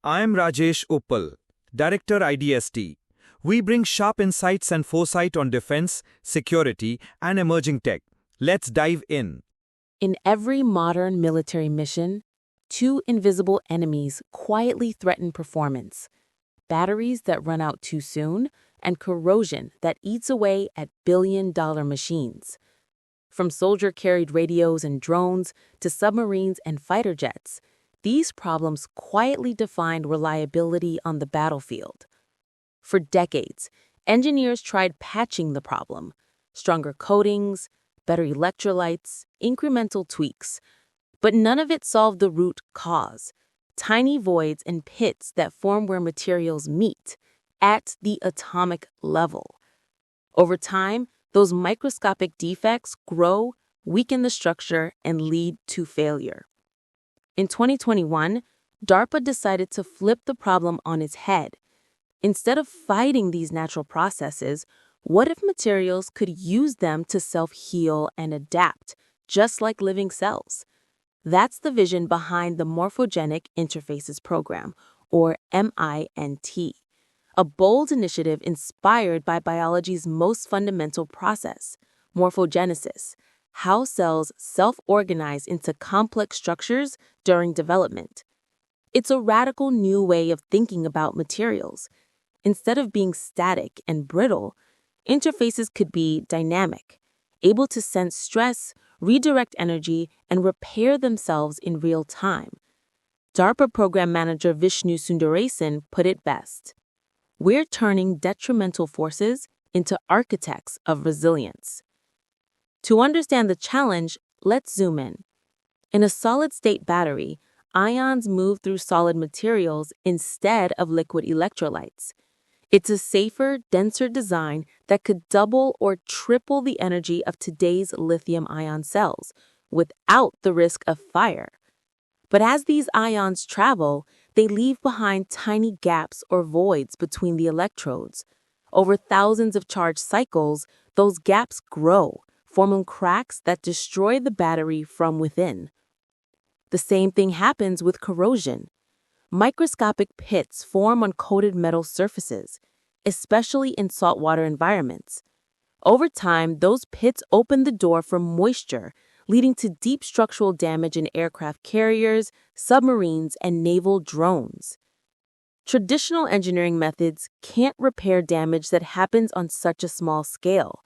I'm Rajesh Uppal, Director IDST. We bring sharp insights and foresight on defense, security, and emerging tech. Let's dive in. In every modern military mission, two invisible enemies quietly threaten performance: batteries that run out too soon, and corrosion that eats away at billion-dollar machines. From soldier-carried radios and drones to submarines and fighter jets, these problems quietly define reliability on the battlefield. For decades, engineers tried patching the problem: stronger coatings, better electrolytes, incremental tweaks. But none of it solved the root cause: tiny voids and pits that form where materials meet, at the atomic level. Over time, those microscopic defects grow, weaken the structure, and lead to failure. In 2021, DARPA decided to flip the problem on its head. Instead of fighting these natural processes, what if materials could use them to self-heal and adapt, just like living cells? That's the vision behind the Morphogenic Interfaces program, or MINT, a bold initiative inspired by biology's most fundamental process, morphogenesis, how cells self-organize into complex structures during development. It's a radical new way of thinking about materials. Instead of being static and brittle, interfaces could be dynamic, able to sense stress, redirect energy, and repair themselves in real time. DARPA program manager Vishnu Sundaresan put it best: "We're turning detrimental forces into architects of resilience." To understand the challenge, let's zoom in. In a solid-state battery, ions move through solid materials instead of liquid electrolytes. It's a safer, denser design that could double or triple the energy of today's lithium-ion cells without the risk of fire. But as these ions travel, they leave behind tiny gaps or voids between the electrodes. Over thousands of charge cycles, those gaps grow, forming cracks that destroy the battery from within. The same thing happens with corrosion. Microscopic pits form on coated metal surfaces, especially in saltwater environments. Over time, those pits open the door for moisture, leading to deep structural damage in aircraft carriers, submarines, and naval drones. Traditional engineering methods can't repair damage that happens on such a small scale,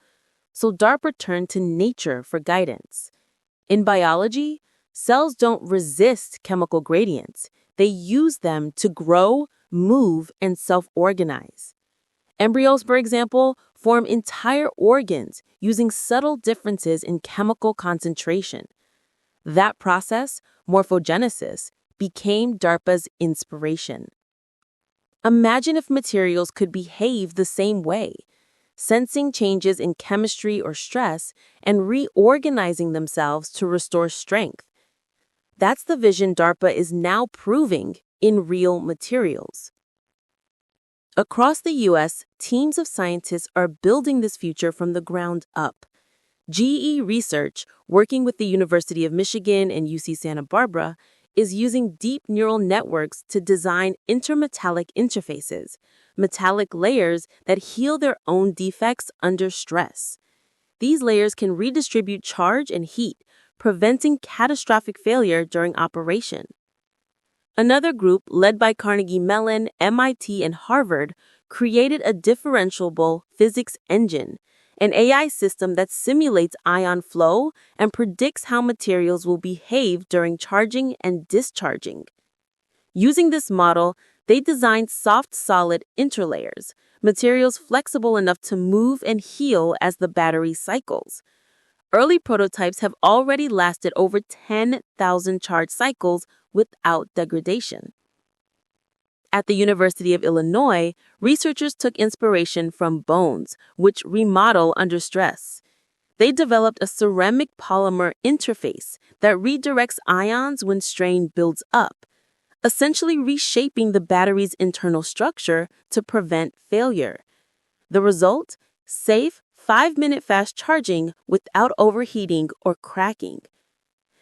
so DARPA turned to nature for guidance. In biology, cells don't resist chemical gradients. They use them to grow, move, and self-organize. Embryos, for example, form entire organs using subtle differences in chemical concentration. That process, morphogenesis, became DARPA's inspiration. Imagine if materials could behave the same way, sensing changes in chemistry or stress and reorganizing themselves to restore strength. That's the vision DARPA is now proving in real materials. Across the U.S., teams of scientists are building this future from the ground up. GE Research, working with the University of Michigan and UC Santa Barbara, is using deep neural networks to design intermetallic interfaces, metallic layers that heal their own defects under stress. These layers can redistribute charge and heat, preventing catastrophic failure during operation. Another group, led by Carnegie Mellon, MIT, and Harvard, created a differentiable physics engine, an AI system that simulates ion flow and predicts how materials will behave during charging and discharging. Using this model, they designed soft-solid interlayers, materials flexible enough to move and heal as the battery cycles. Early prototypes have already lasted over 10,000 charge cycles without degradation. At the University of Illinois, researchers took inspiration from bones, which remodel under stress. They developed a ceramic polymer interface that redirects ions when strain builds up, essentially reshaping the battery's internal structure to prevent failure. The result? Safe, 5-minute fast charging without overheating or cracking.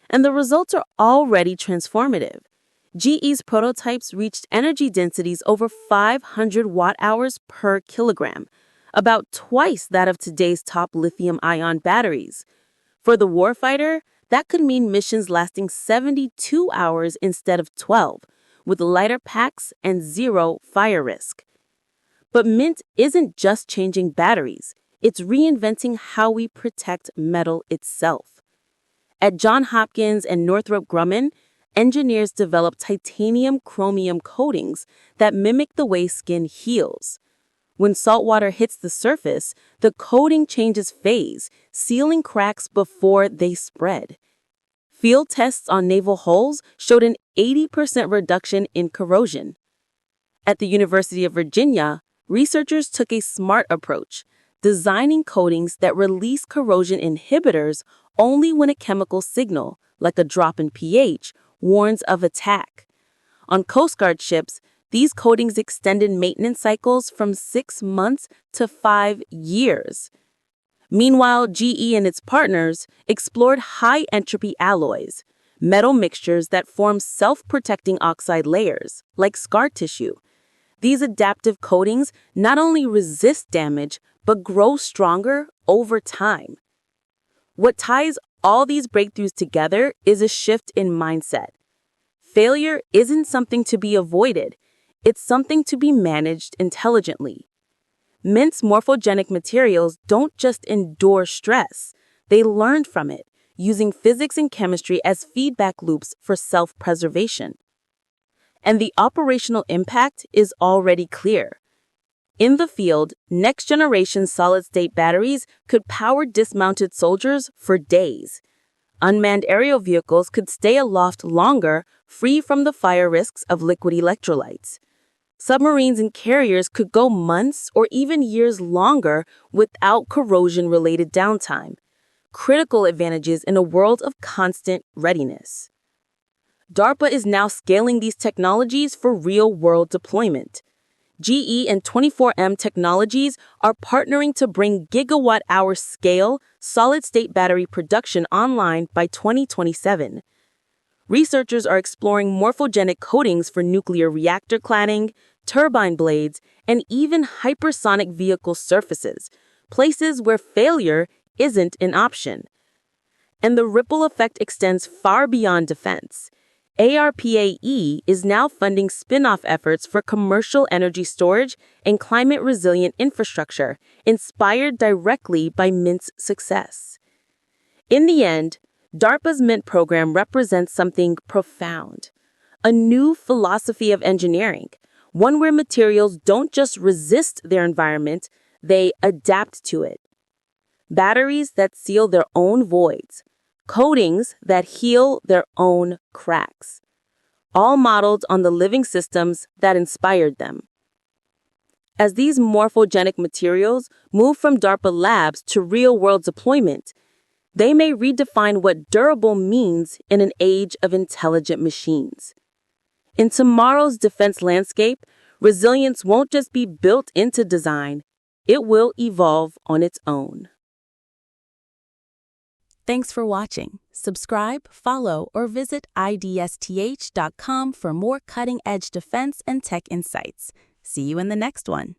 And the results are already transformative. GE's prototypes reached energy densities over 500 watt-hours per kilogram, about twice that of today's top lithium-ion batteries. For the warfighter, that could mean missions lasting 72 hours instead of 12, with lighter packs and zero fire risk. But Mint isn't just changing batteries, it's reinventing how we protect metal itself. At Johns Hopkins and Northrop Grumman, engineers develop titanium-chromium coatings that mimic the way skin heals. When salt water hits the surface, the coating changes phase, sealing cracks before they spread. Field tests on naval hulls showed an 80% reduction in corrosion. At the University of Virginia, researchers took a smart approach, designing coatings that release corrosion inhibitors only when a chemical signal, like a drop in pH, warns of attack. On Coast Guard ships, these coatings extended maintenance cycles from 6 months to 5 years. Meanwhile, GE and its partners explored high-entropy alloys, metal mixtures that form self-protecting oxide layers, like scar tissue. These adaptive coatings not only resist damage, but grow stronger over time. What ties all these breakthroughs together is a shift in mindset. Failure isn't something to be avoided. It's something to be managed intelligently. Mint's morphogenic materials don't just endure stress. They learn from it, using physics and chemistry as feedback loops for self-preservation. And the operational impact is already clear. In the field, next-generation solid-state batteries could power dismounted soldiers for days. Unmanned aerial vehicles could stay aloft longer, free from the fire risks of liquid electrolytes. Submarines and carriers could go months or even years longer without corrosion-related downtime. Critical advantages in a world of constant readiness. DARPA is now scaling these technologies for real-world deployment. GE and 24M Technologies are partnering to bring gigawatt-hour scale solid-state battery production online by 2027. Researchers are exploring morphogenic coatings for nuclear reactor cladding, turbine blades, and even hypersonic vehicle surfaces, places where failure isn't an option. And the ripple effect extends far beyond defense. ARPAE is now funding spin-off efforts for commercial energy storage and climate-resilient infrastructure, inspired directly by Mint's success. In the end, DARPA's Mint program represents something profound, a new philosophy of engineering, one where materials don't just resist their environment, they adapt to it. Batteries that seal their own voids, coatings that heal their own cracks, all modeled on the living systems that inspired them. As these morphogenic materials move from DARPA labs to real-world deployment, they may redefine what durable means in an age of intelligent machines. In tomorrow's defense landscape, resilience won't just be built into design, it will evolve on its own. Thanks for watching. Subscribe, follow, or visit idsth.com for more cutting-edge defense and tech insights. See you in the next one.